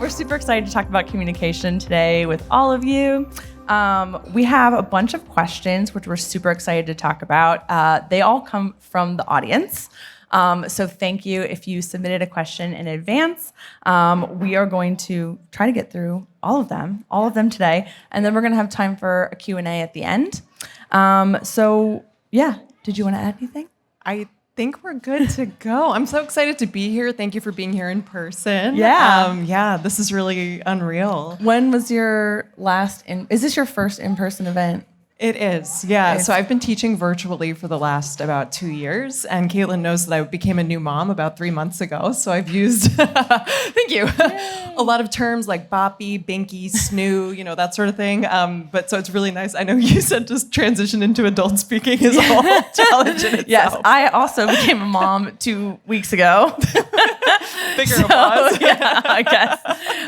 We're super excited to talk about communication today with all of you. We have a bunch of questions, which we're super excited to talk about. They all come from the audience. So thank you if you submitted a question in advance. We are going to try to get through all of them today. And then we're going to have time for a Q&A at the end. Did you want to add anything? I think we're good to go. I'm so excited to be here. Thank you for being here in person. Yeah. This is really unreal. When was your is this your first in-person event? It is, yeah. So I've been teaching virtually for the last about 2 years, and Caitlin knows that I became a new mom about 3 months ago. So I've used, thank you, a lot of terms like boppy, binky, snoo, that sort of thing. But so it's really nice. I know you said just transition into adult speaking is a whole challenge in itself. Yes, I also became a mom 2 weeks ago. Bigger applause. Yeah, I guess.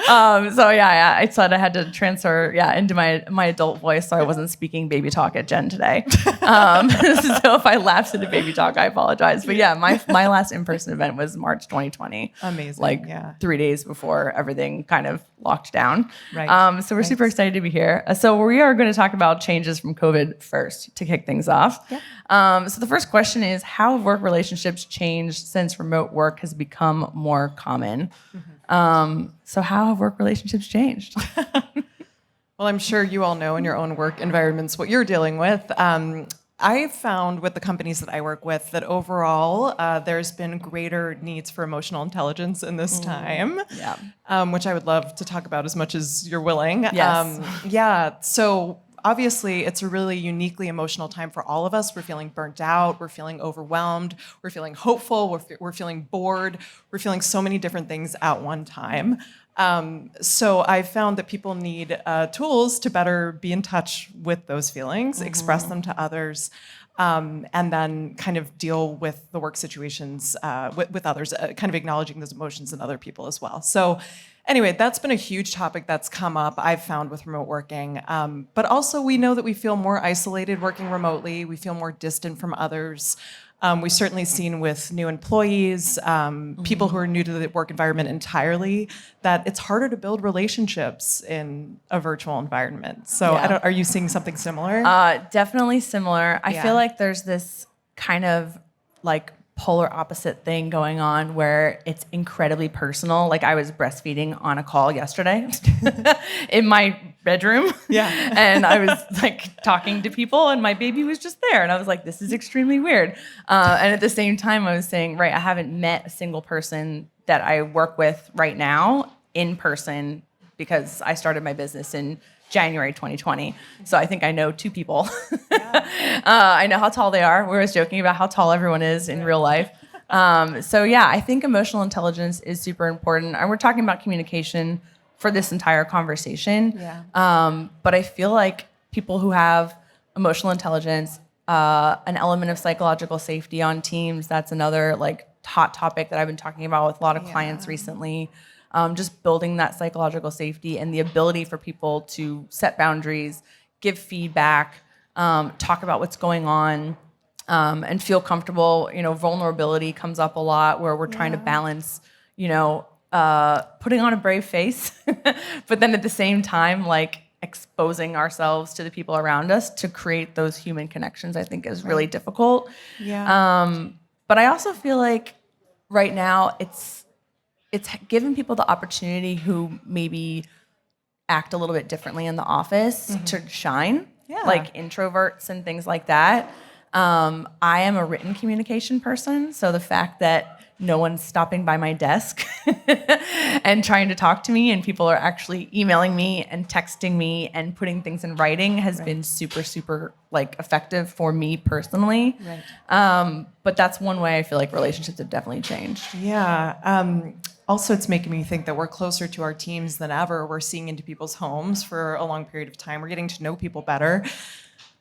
I said I had to transfer into my adult voice, so I wasn't speaking baby talk at Jen today. So if I lapsed into baby talk, I apologize. But yeah, my last in-person event was March 2020. Amazing. 3 days before everything kind of locked down. Right. So we're super excited to be here. So we are going to talk about changes from COVID first to kick things off. Yeah. So the first question is, how have work relationships changed since remote work has become more common? So how have work relationships changed? Well, I'm sure you all know in your own work environments what you're dealing with. I found with the companies that I work with that overall there's been greater needs for emotional intelligence in this time, which I would love to talk about as much as you're willing. Yes. So obviously it's a really uniquely emotional time for all of us. We're feeling burnt out, we're feeling overwhelmed, we're feeling hopeful, we're feeling bored, we're feeling so many different things at one time. So I found that people need tools to better be in touch with those feelings, express them to others, and then kind of deal with the work situations with others, kind of acknowledging those emotions in other people as well. So anyway, that's been a huge topic that's come up, I've found, with remote working. But also we know that we feel more isolated working remotely. We feel more distant from others. We've certainly seen with new employees, people who are new to the work environment entirely, that it's harder to build relationships in a virtual environment. So are you seeing something similar? Definitely similar. I feel like there's this kind of like polar opposite thing going on where it's incredibly personal. Like I was breastfeeding on a call yesterday in my bedroom. And I was like talking to people and my baby was just there. And I was like, this is extremely weird. And at the same time I was saying, I haven't met a single person that I work with right now in person because I started my business in January 2020. So I think I know 2 people. I know how tall they are. We were always joking about how tall everyone is in real life. I think emotional intelligence is super important. And we're talking about communication for this entire conversation. But I feel like people who have emotional intelligence, an element of psychological safety on teams, that's another like hot topic that I've been talking about with a lot of clients recently. Just building that psychological safety and the ability for people to set boundaries, give feedback, talk about what's going on, and feel comfortable. Vulnerability comes up a lot where we're trying to balance, putting on a brave face, but then at the same time, like exposing ourselves to the people around us to create those human connections, I think is really difficult. But I also feel like right now it's given people the opportunity who maybe act a little bit differently in the office to shine, like introverts and things like that. I am a written communication person, so the fact that no one's stopping by my desk and trying to talk to me and people are actually emailing me and texting me and putting things in writing has been super, super like effective for me personally. But that's one way I feel like relationships have definitely changed. Also, it's making me think that we're closer to our teams than ever. We're seeing into people's homes for a long period of time. We're getting to know people better.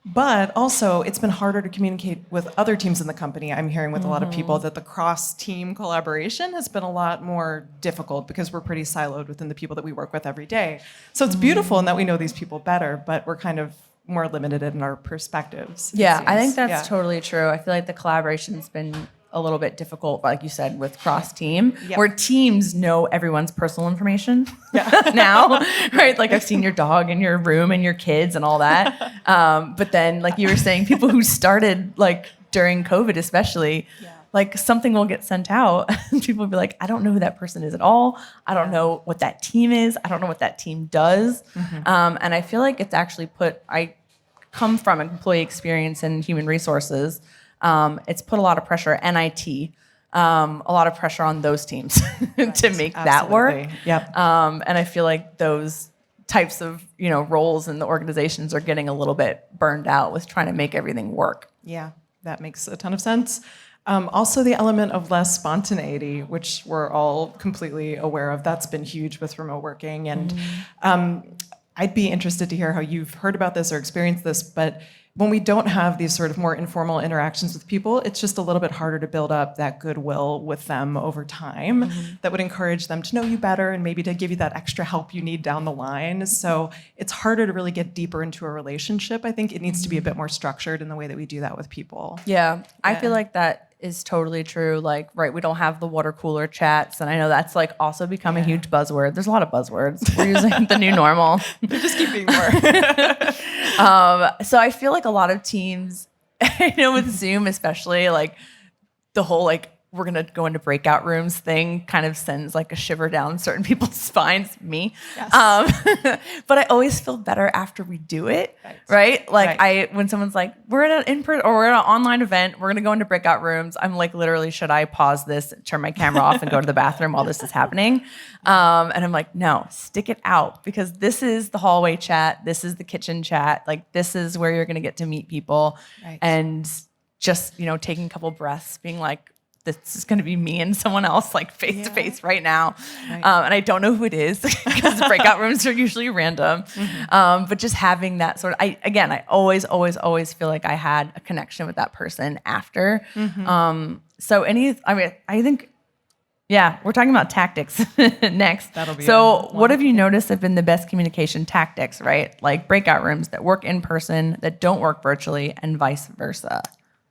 But also, it's been harder to communicate with other teams in the company. I'm hearing with a lot of people that the cross-team collaboration has been a lot more difficult because we're pretty siloed within the people that we work with every day. So it's beautiful in that we know these people better, but we're kind of more limited in our perspectives. I think that's totally true. I feel like the collaboration's been a little bit difficult, like you said, with cross team, Yep. where teams know everyone's personal information now, right? Like I've seen your dog in your room and your kids and all that. But then, like you were saying, people who started like during COVID, especially, like something will get sent out and people will be like, I don't know who that person is at all. I don't know what that team is. I don't know what that team does. And I feel like it's actually I come from employee experience and human resources. It's put a lot of pressure, NIT, a lot of pressure on those teams to make that work. Yep. And I feel like those types of, roles in the organizations are getting a little bit burned out with trying to make everything work. Yeah, that makes a ton of sense. Also, the element of less spontaneity, which we're all completely aware of, that's been huge with remote working. And I'd be interested to hear how you've heard about this or experienced this, but when we don't have these sort of more informal interactions with people, it's just a little bit harder to build up that goodwill with them over time that would encourage them to know you better and maybe to give you that extra help you need down the line. So it's harder to really get deeper into a relationship. I think it needs to be a bit more structured in the way that we do that with people. Yeah, I feel like that is totally true. Like, right, we don't have the water cooler chats, and I know that's like also become a huge buzzword. There's a lot of buzzwords. We're using the new normal. They just keep being more. So I feel like a lot of teams, with Zoom especially, like the whole like we're gonna go into breakout rooms thing kind of sends like a shiver down certain people's spines. Me, Yes. but I always feel better after we do it, right? Like when someone's like, we're at an in-person or we're at an online event, we're gonna go into breakout rooms. I'm like, literally, should I pause this, turn my camera off, and go to the bathroom while this is happening? And I'm like, no, stick it out because this is the hallway chat, this is the kitchen chat, like this is where you're gonna get to meet people, and just taking a couple breaths, being like, this is going to be me and someone else like face to face right now. And I don't know who it is because breakout rooms are usually random. But just having that sort of, I always feel like I had a connection with that person after. I think, we're talking about tactics next. That'll be what have you noticed have been the best communication tactics, right? Like breakout rooms that work in person, that don't work virtually, and vice versa.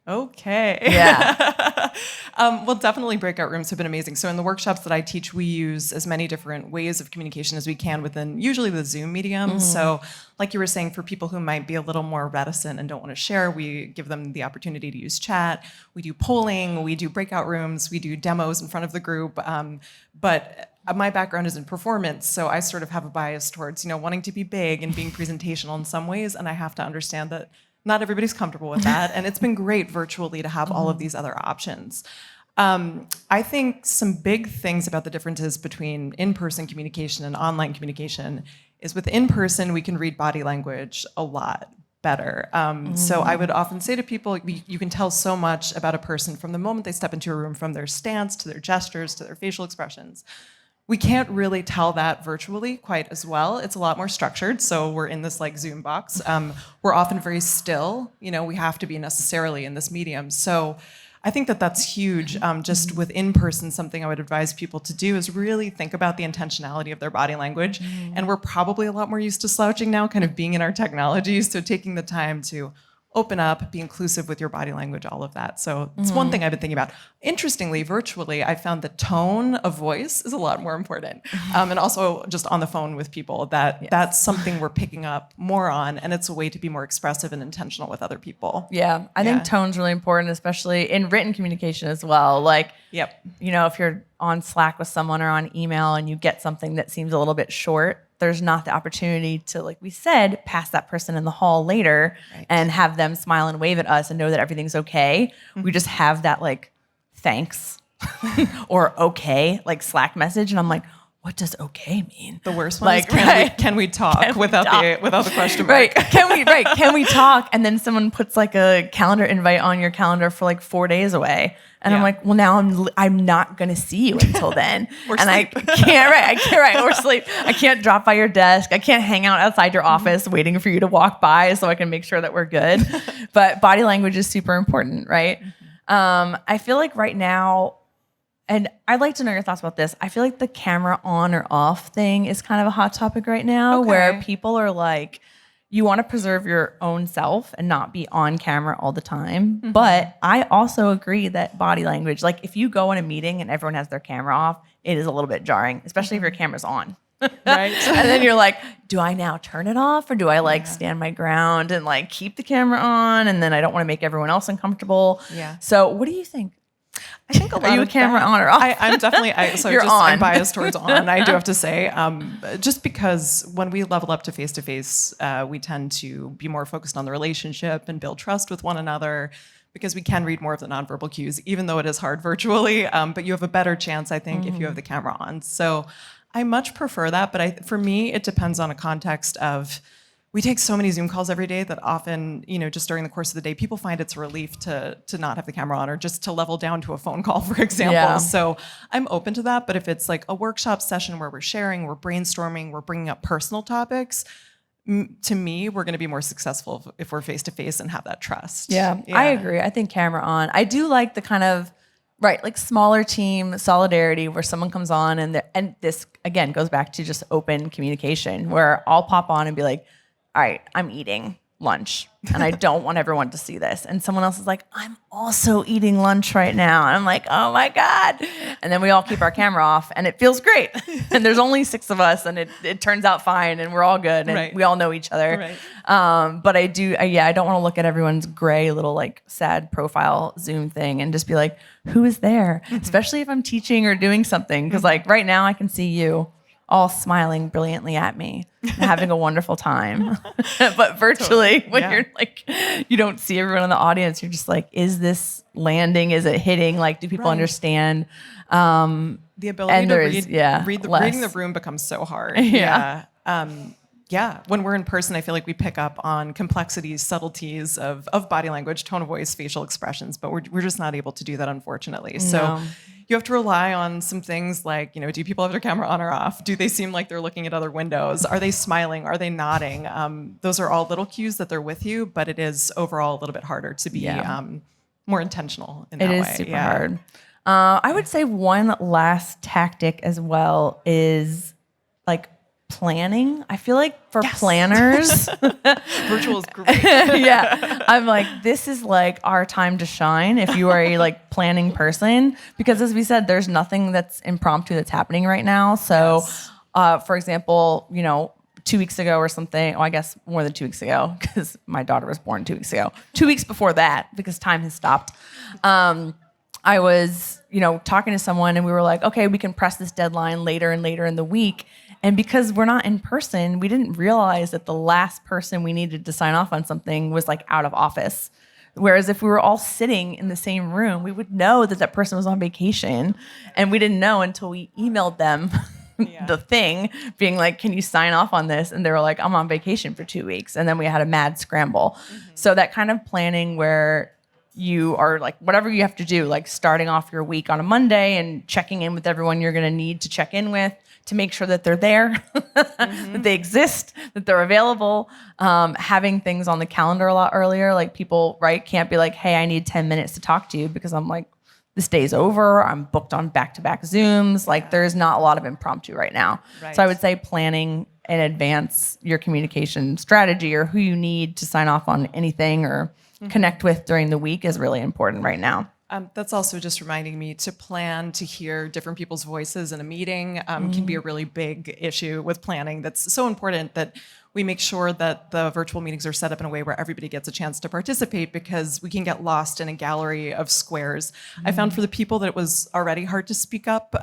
Okay. Yeah. Well, definitely breakout rooms have been amazing. So in the workshops that I teach, we use as many different ways of communication as we can within usually the Zoom medium. So like you were saying, for people who might be a little more reticent and don't want to share, we give them the opportunity to use chat. We do polling, we do breakout rooms, we do demos in front of the group. But my background is in performance, so I sort of have a bias towards, wanting to be big and being presentational in some ways, and I have to understand that not everybody's comfortable with that, and it's been great virtually to have all of these other options. I think some big things about the differences between in-person communication and online communication is with in-person, we can read body language a lot better. So I would often say to people, you can tell so much about a person from the moment they step into a room, from their stance to their gestures to their facial expressions. We can't really tell that virtually quite as well. It's a lot more structured. So we're in this like Zoom box. We're often very still. We have to be necessarily in this medium. So I think that that's huge. Just with in-person, something I would advise people to do is really think about the intentionality of their body language. And we're probably a lot more used to slouching now, kind of being in our technology. So taking the time to open up, be inclusive with your body language, all of that. So it's one thing I've been thinking about. Interestingly, virtually, I found the tone of voice is a lot more important. And also just on the phone with people, that's something we're picking up more on, and it's a way to be more expressive and intentional with other people. Yeah, I think tone's really important, especially in written communication as well. Like, if you're on Slack with someone or on email and you get something that seems a little bit short, there's not the opportunity to, like we said, pass that person in the hall later and have them smile and wave at us and know that everything's okay. We just have that like, thanks or okay, like Slack message. And I'm like, what does okay mean? The worst one is can we talk without the question mark? Can we talk? And then someone puts like a calendar invite on your calendar for like 4 days away. And I'm like, well, now I'm not going to see you until then. Or and sleep. I can't, or sleep. I can't drop by your desk. I can't hang out outside your office waiting for you to walk by so I can make sure that we're good. But body language is super important, right? I feel like right now, and I'd like to know your thoughts about this. I feel like the camera on or off thing is kind of a hot topic right now where people are like, you want to preserve your own self and not be on camera all the time. But I also agree that body language, like if you go in a meeting and everyone has their camera off, it is a little bit jarring, especially if your camera's on. Right. And then you're like, do I now turn it off or do I like stand my ground and like keep the camera on? And then I don't want to make everyone else uncomfortable. Yeah. So what do you think? I think a lot Are you of a camera that, on or off? I'm definitely, You're on. I'm biased towards on, I do have to say, just because when we level up to face-to-face, we tend to be more focused on the relationship and build trust with one another because we can read more of the nonverbal cues, even though it is hard virtually, but you have a better chance, I think, if you have the camera on. So I much prefer that, but for me, it depends on a context of, we take so many Zoom calls every day that often, just during the course of the day, people find it's a relief to not have the camera on or just to level down to a phone call, for example. Yeah. So I'm open to that. But if it's like a workshop session where we're sharing, we're brainstorming, we're bringing up personal topics, to me, we're going to be more successful if we're face-to-face and have that trust. Yeah, I agree. I think camera on. I do like the kind of, like smaller team solidarity where someone comes on and this, again, goes back to just open communication where I'll pop on and be like, all right, I'm eating lunch and I don't want everyone to see this. And someone else is like, I'm also eating lunch right now. And I'm like, oh my God. And then we all keep our camera off and it feels great. And there's only 6 of us and it turns out fine and we're all good and we all know each other. Right. But I don't want to look at everyone's gray little like sad profile Zoom thing and just be like, who is there? Especially if I'm teaching or doing something. Because like right now I can see you all smiling brilliantly at me and having a wonderful time. But virtually, when you're like, you don't see everyone in the audience, you're just like, is this landing? Is it hitting? Like, do people understand? The ability to reading the room becomes so hard. When we're in person, I feel like we pick up on complexities, subtleties of body language, tone of voice, facial expressions, but we're just not able to do that, unfortunately. No. So you have to rely on some things like, do people have their camera on or off? Do they seem like they're looking at other windows? Are they smiling? Are they nodding? Those are all little cues that they're with you, but it is overall a little bit harder to be more intentional in that way. It is super hard. I would say one last tactic as well is like planning. I feel like for planners, virtual is great. I'm like, this is like our time to shine if you are a like planning person, because as we said, there's nothing that's impromptu that's happening right now. So, for example, 2 weeks ago or something, I guess more than 2 weeks ago, because my daughter was born 2 weeks ago, 2 weeks before that, because time has stopped. I was, talking to someone and we were like, okay, we can press this deadline later and later in the week. And because we're not in person, we didn't realize that the last person we needed to sign off on something was like out of office. Whereas if we were all sitting in the same room, we would know that person was on vacation. And we didn't know until we emailed them the thing being like, can you sign off on this? And they were like, I'm on vacation for 2 weeks. And then we had a mad scramble. So that kind of planning where you are like, whatever you have to do, like starting off your week on a Monday and checking in with everyone you're going to need to check in with to make sure that they're there, that they exist, that they're available, having things on the calendar a lot earlier. Like people, can't be like, hey, I need 10 minutes to talk to you because I'm like, this day's over. I'm booked on back-to-back Zooms. Like there's not a lot of impromptu right now. So I would say planning in advance your communication strategy or who you need to sign off on anything or connect with during the week is really important right now. That's also just reminding me to plan to hear different people's voices in a meeting can be a really big issue with planning. That's so important that we make sure that the virtual meetings are set up in a way where everybody gets a chance to participate, because we can get lost in a gallery of squares. I found for the people that it was already hard to speak up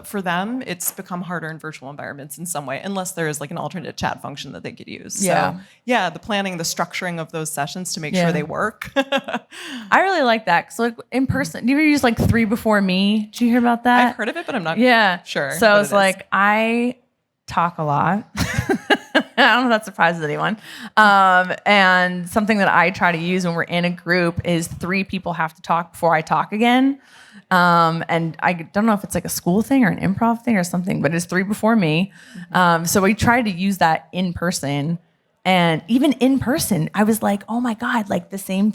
for them, it's become harder in virtual environments in some way, unless there is like an alternate chat function that they could use. So the planning, the structuring of those sessions to make sure they work. I really like that. Because like in person, do you ever use like 3 Before Me? Did you hear about that? I've heard of it, but I'm not sure. So it's like, I talk a lot. I don't know if that surprises anyone. And something that I try to use when we're in a group is 3 people have to talk before I talk again. And I don't know if it's like a school thing or an improv thing or something, but it's 3 Before Me. So we try to use that in person. And even in person, I was like, oh my God, like the same,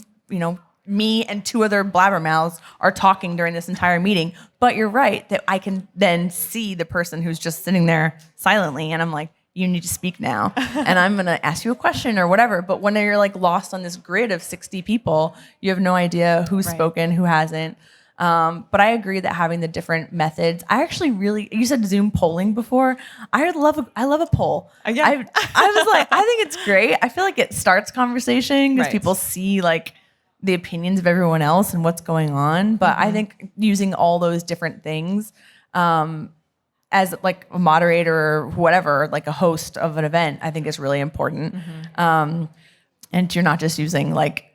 me and 2 other blabbermouths are talking during this entire meeting. But you're right that I can then see the person who's just sitting there silently. And I'm like, you need to speak now. And I'm going to ask you a question or whatever. But when you're like lost on this grid of 60 people, you have no idea who's spoken, who hasn't. But I agree that having the different methods, I actually really, you said Zoom polling before. I love a poll. Yeah. I was like, I think it's great. I feel like it starts conversation because people see like the opinions of everyone else and what's going on. But I think using all those different things, as like a moderator or whatever, like a host of an event, I think is really important. And you're not just using like,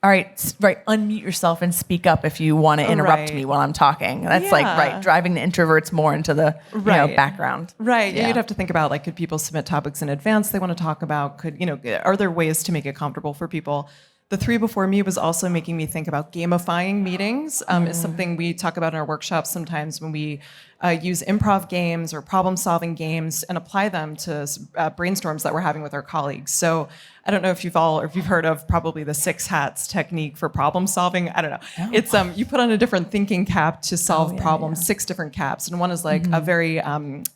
all right, unmute yourself and speak up if you want to interrupt me while I'm talking. That's like, driving the introverts more into the background. Right. Yeah. You'd have to think about like, could people submit topics in advance they want to talk about? Are there ways to make it comfortable for people? The 3 before me was also making me think about gamifying meetings. Is something we talk about in our workshops sometimes when we use improv games or problem-solving games and apply them to brainstorms that we're having with our colleagues. So I don't know if you've heard of probably the 6 hats technique for problem solving. I don't know. Oh. It's you put on a different thinking cap to solve problems, 6 different caps. And one is like a very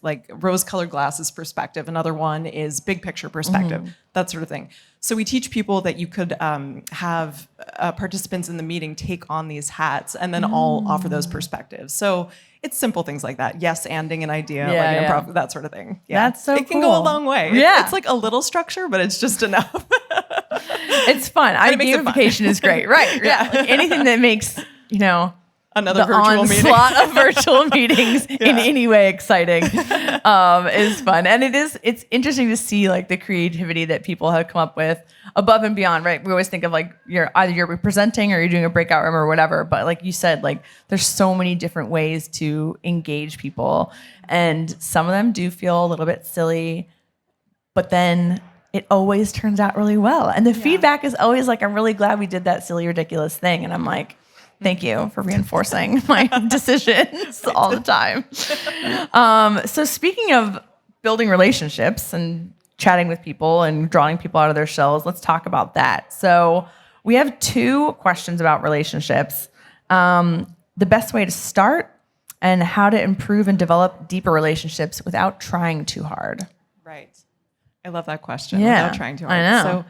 like rose-colored glasses perspective. Another one is big picture perspective, that sort of thing. So we teach people that you could have participants in the meeting take on these hats and then all offer those perspectives. So it's simple things like that. Yes, anding an idea, improv, that sort of thing. Yeah. That's so It can go a long way. It's like a little structure, but it's just enough. It's fun. Gamification is great. Right. Yeah. Like anything that makes, another the virtual meeting. onslaught of virtual meetings in any way exciting is fun. And it's interesting to see like the creativity that people have come up with above and beyond, right? We always think of like either you're presenting or you're doing a breakout room or whatever. But like you said, like there's so many different ways to engage people. And some of them do feel a little bit silly, but then it always turns out really well. And the feedback is always like, I'm really glad we did that silly, ridiculous thing. And I'm like, thank you for reinforcing my decisions all the time. So speaking of building relationships and chatting with people and drawing people out of their shells, let's talk about that. So we have 2 questions about relationships. The best way to start and how to improve and develop deeper relationships without trying too hard. Right. I love that question. Without trying too hard. I know. So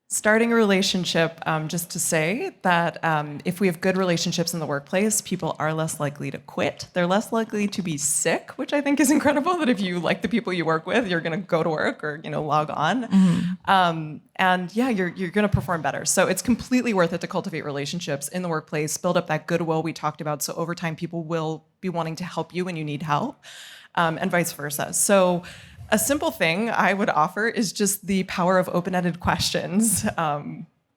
starting a relationship, just to say that if we have good relationships in the workplace, people are less likely to quit. They're less likely to be sick, which I think is incredible, that if you like the people you work with, you're going to go to work or log on. And you're going to perform better. So it's completely worth it to cultivate relationships in the workplace, build up that goodwill we talked about. So over time, people will be wanting to help you when you need help, and vice versa. So a simple thing I would offer is just the power of open-ended questions.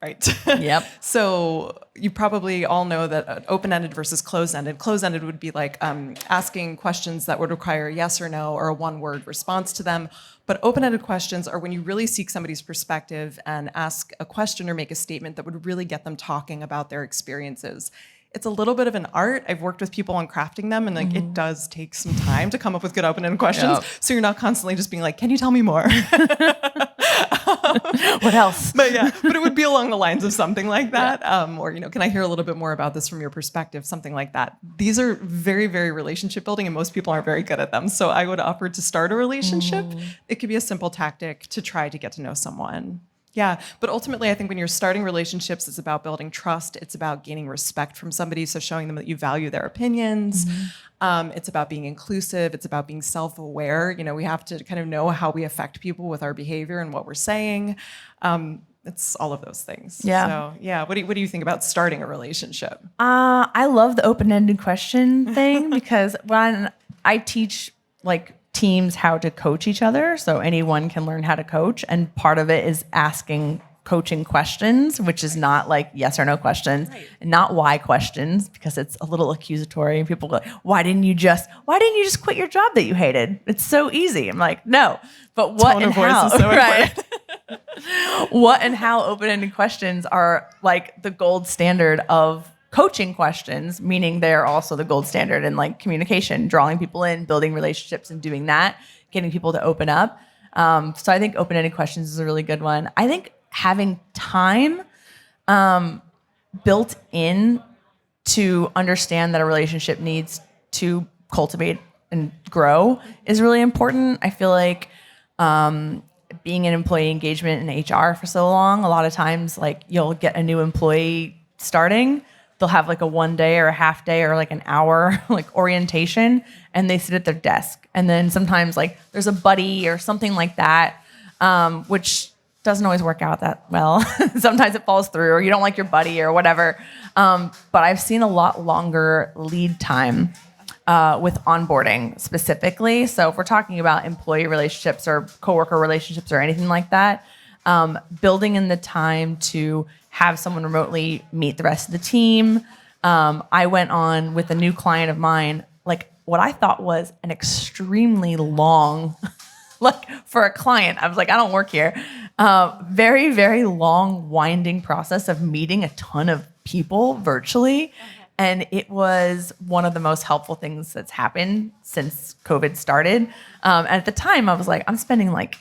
Right. Yep. So you probably all know that open-ended versus closed-ended. Closed-ended would be like asking questions that would require a yes or no or a one-word response to them. But open-ended questions are when you really seek somebody's perspective and ask a question or make a statement that would really get them talking about their experiences. It's a little bit of an art. I've worked with people on crafting them, and like it does take some time to come up with good open-ended questions. Yep. So you're not constantly just being like, "Can you tell me more?" What else? But it would be along the lines of something like that, or can I hear a little bit more about this from your perspective? Something like that. These are very, very relationship building, and most people aren't very good at them. So I would offer to start a relationship. It could be a simple tactic to try to get to know someone. Yeah, but ultimately, I think when you're starting relationships, it's about building trust. It's about gaining respect from somebody, so showing them that you value their opinions. It's about being inclusive. It's about being self-aware. We have to kind of know how we affect people with our behavior and what we're saying. It's all of those things. Yeah. So, yeah, what do you think about starting a relationship? I love the open-ended question thing because when I teach teams how to coach each other, so anyone can learn how to coach, and part of it is asking coaching questions, which is not like yes or no questions, and not why questions, because it's a little accusatory. And people go, why didn't you just quit your job that you hated? It's so easy. I'm like, no, but what Tone and of voice how? is so right? What and how open-ended questions are like the gold standard of coaching questions, meaning they're also the gold standard in communication, drawing people in, building relationships, and doing that, getting people to open up. So I think open-ended questions is a really good one. I think having time built in to understand that a relationship needs to cultivate and grow is really important. I feel like Being in employee engagement and HR for so long, a lot of times like you'll get a new employee starting, they'll have like a 1 day or a half day or like an hour like orientation, and they sit at their desk. And then sometimes like there's a buddy or something like that, which doesn't always work out that well. Sometimes it falls through, or you don't like your buddy or whatever. But I've seen a lot longer lead time with onboarding specifically. So if we're talking about employee relationships or coworker relationships or anything like that, building in the time to have someone remotely meet the rest of the team. I went on with a new client of mine, like what I thought was an extremely long, like for a client, I was like, I don't work here. Very, very long, winding process of meeting a ton of people virtually. And it was one of the most helpful things that's happened since COVID started. And at the time, I was like, I'm spending like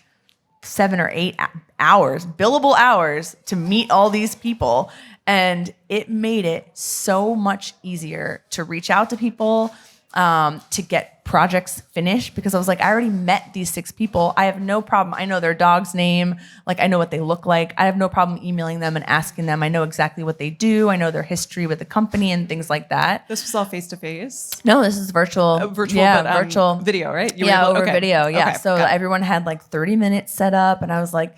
7 or 8 hours, billable hours, to meet all these people. And it made it so much easier to reach out to people, to get projects finished, because I was like, I already met these 6 people. I have no problem. I know their dog's name. Like, I know what they look like. I have no problem emailing them and asking them. I know exactly what they do. I know their history with the company and things like that. This was all face-to-face? No, this is virtual. Virtual, but virtual. Video, right? Over video. Yeah. Okay, So everyone had like 30 minutes set up. And I was like,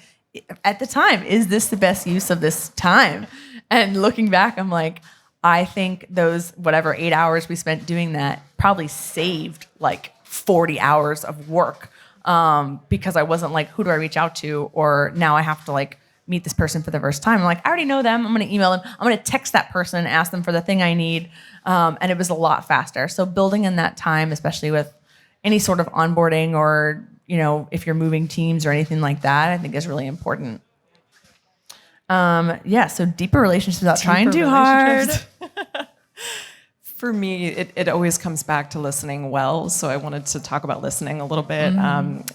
at the time, is this the best use of this time? And looking back, I'm like, I think those, whatever, 8 hours we spent doing that probably saved like 40 hours of work, because I wasn't like, who do I reach out to? Or now I have to like meet this person for the first time. I'm like, I already know them. I'm going to email them. I'm going to text that person and ask them for the thing I need. And it was a lot faster. So building in that time, especially with any sort of onboarding or, you know, if you're moving teams or anything like that, I think is really important. So deeper relationships without trying too hard. For me, it always comes back to listening well. So I wanted to talk about listening a little bit,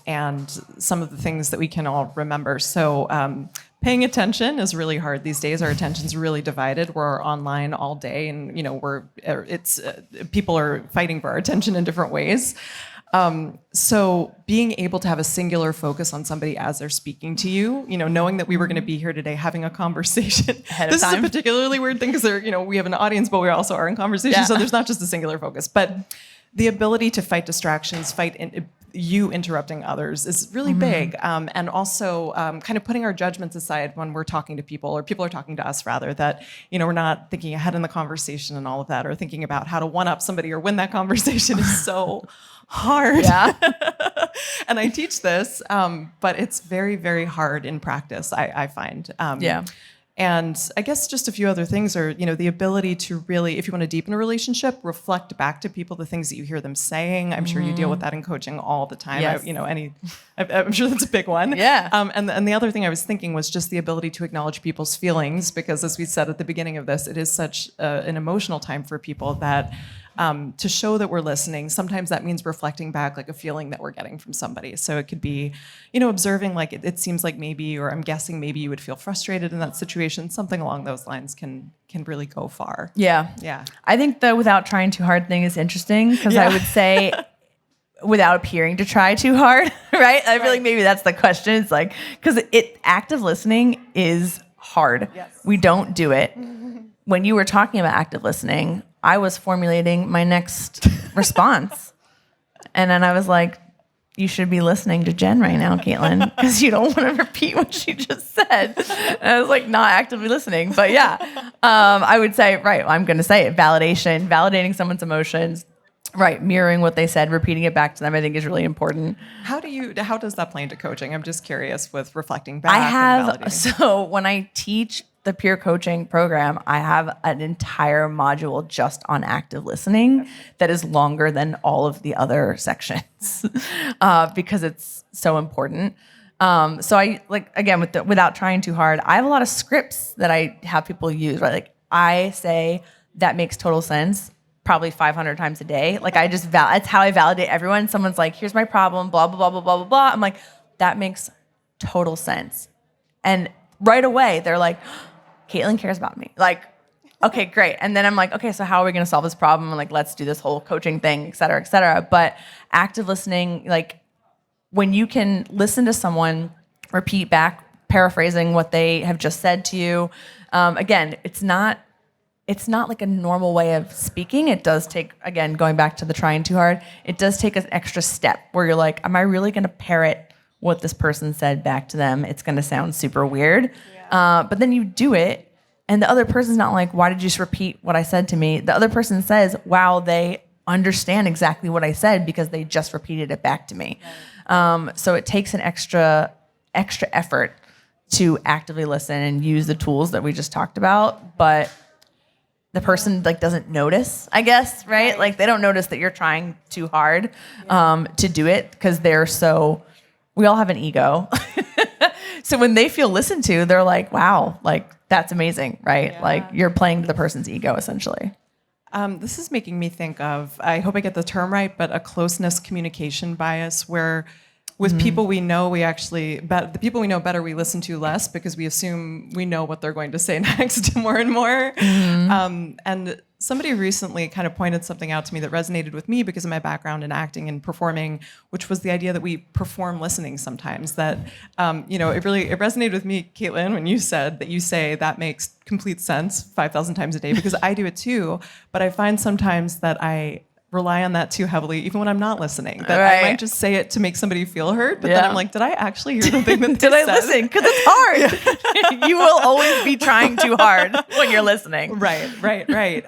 and some of the things that we can all remember. So paying attention is really hard these days. Our attention's really divided. We're online all day, and people are fighting for our attention in different ways. So being able to have a singular focus on somebody as they're speaking to you, knowing that we were going to be here today having a conversation. This is a particularly weird thing because we have an audience, but we also are in conversation. Yeah. So there's not just a singular focus, but the ability to fight distractions, you interrupting others is really big. And also kind of putting our judgments aside when we're talking to people, or people are talking to us rather, that, we're not thinking ahead in the conversation and all of that, or thinking about how to one-up somebody or win that conversation is so hard. Yeah. And I teach this, but it's very, very hard in practice, I find. And I guess just a few other things are, the ability to really, if you want to deepen a relationship, reflect back to people the things that you hear them saying. I'm sure you deal with that in coaching all the time. Yes. I'm sure that's a big one. Yeah. And the other thing I was thinking was just the ability to acknowledge people's feelings, because as we said at the beginning of this, it is such an emotional time for people that to show that we're listening, sometimes that means reflecting back like a feeling that we're getting from somebody. So it could be, observing like it seems like maybe, or I'm guessing maybe you would feel frustrated in that situation. Something along those lines can really go far. Yeah. Yeah. I think the without trying too hard thing is interesting, because I would say without appearing to try too hard, right? I feel like maybe that's the question. It's like, because active listening is hard. Yes. We don't do it. When you were talking about active listening, I was formulating my next response. And then I was like, you should be listening to Jen right now, Caitlin, because you don't want to repeat what she just said. And I was like, not actively listening. But yeah, I would say, right, I'm going to say it. Validating someone's emotions, right, mirroring what they said, repeating it back to them, I think is really important. How does that play into coaching? I'm just curious with reflecting back and validating. So when I teach the peer coaching program, I have an entire module just on active listening that is longer than all of the other sections because it's so important. So I again, without trying too hard, I have a lot of scripts that I have people use, right? Like I say, that makes total sense probably 500 times a day. Like I just, it's how I validate everyone. Someone's like, here's my problem, blah, blah, blah, blah, blah, blah, blah. I'm like, that makes total sense. And right away, they're like, Caitlin cares about me. Like, okay, great. And then I'm like, okay, so how are we going to solve this problem? And like, let's do this whole coaching thing, et cetera, et cetera. But active listening, like when you can listen to someone, repeat back, paraphrasing what they have just said to you. Again, it's not like a normal way of speaking. It does take, again, going back to the trying too hard, it does take an extra step where you're like, am I really going to parrot what this person said back to them? It's going to sound super weird. But then you do it, and the other person's not like, why did you just repeat what I said to me? The other person says, wow, they understand exactly what I said because they just repeated it back to me. So it takes an extra effort to actively listen and use the tools that we just talked about, but the person like doesn't notice, I guess, right? Like they don't notice that you're trying too hard to do it because we all have an ego. So when they feel listened to, they're like, wow, like that's amazing, right? Yeah. Like you're playing to the person's ego essentially. This is making me think of, I hope I get the term right, but a closeness communication bias where with people we know, the people we know better, we listen to less because we assume we know what they're going to say next more and more. And somebody recently kind of pointed something out to me that resonated with me because of my background in acting and performing, which was the idea that we perform listening sometimes. That, it resonated with me, Caitlin, when you said that you say that makes complete sense 5,000 times a day because I do it too. But I find sometimes that I rely on that too heavily, even when I'm not listening. That I might just say it to make somebody feel heard, but then I'm like, did I actually hear the thing that did I listen? Because it's hard. You will always be trying too hard when you're listening. Right.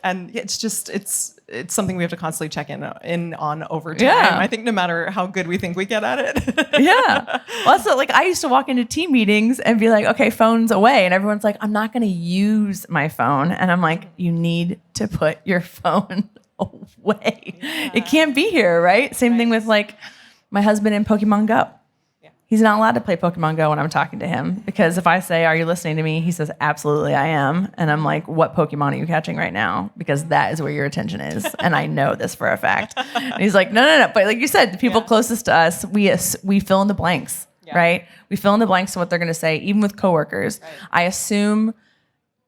And it's something we have to constantly check in on over time. Yeah. I think no matter how good we think we get at it. Yeah. Also, like I used to walk into team meetings and be like, okay, phone's away. And everyone's like, I'm not going to use my phone. And I'm like, you need to put your phone away. Yeah. It can't be here, right? Same thing with like my husband in Pokemon Go. Yeah. He's not allowed to play Pokemon Go when I'm talking to him because if I say, are you listening to me? He says, absolutely, I am. And I'm like, what Pokemon are you catching right now? Because that is where your attention is. And I know this for a fact. And he's like, no. But like you said, the people closest to us, we fill in the blanks, right? We fill in the blanks to what they're going to say, even with coworkers. Right. I assume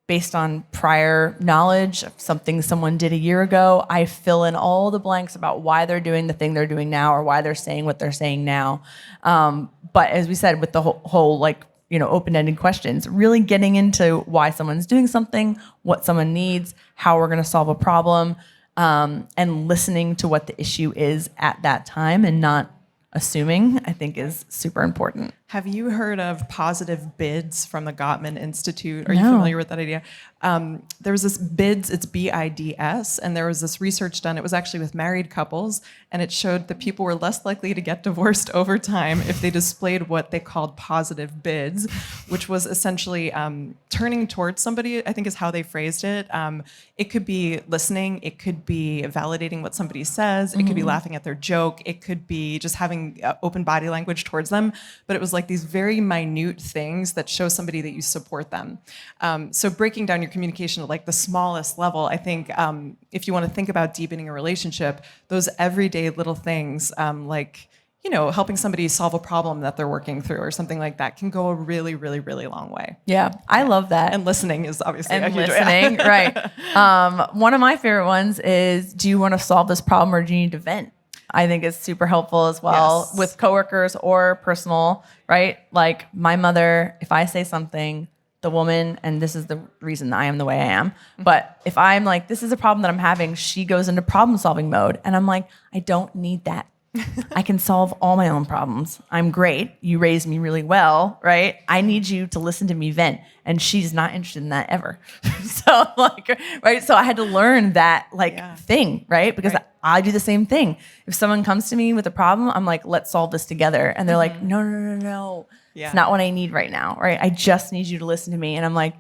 based on prior knowledge of something someone did a year ago, I fill in all the blanks about why they're doing the thing they're doing now or why they're saying what they're saying now. But as we said, with the whole like, open-ended questions, really getting into why someone's doing something, what someone needs, how we're going to solve a problem, and listening to what the issue is at that time and not assuming, I think is super important. Have you heard of positive bids from the Gottman Institute? Are you familiar with that idea? There was this BIDS, it's BIDS, and there was this research done. It was actually with married couples, and it showed that people were less likely to get divorced over time if they displayed what they called positive bids, which was essentially turning towards somebody, I think is how they phrased it. It could be listening, it could be validating what somebody says, it could be laughing at their joke, it could be just having open body language towards them, but it was like these very minute things that show somebody that you support them. So breaking down your communication at like the smallest level, I think if you want to think about deepening a relationship, those everyday little things like, helping somebody solve a problem that they're working through or something like that can go a really, really, really long way. Yeah, I love that. And listening is obviously a huge listening, right. One of my favorite ones is, do you want to solve this problem or do you need to vent? I think it's super helpful as well with coworkers or personal, right? Like my mother, if I say something, the woman, and this is the reason I am the way I am, but if I'm like, this is a problem that I'm having, she goes into problem solving mode. And I'm like, I don't need that. I can solve all my own problems. I'm great. You raised me really well, right? I need you to listen to me vent. And she's not interested in that ever. So right. So I had to learn that thing, right? Because I do the same thing. If someone comes to me with a problem, I'm like, let's solve this together. And they're like, no. Yeah. It's not what I need right now, right? I just need you to listen to me. And I'm like,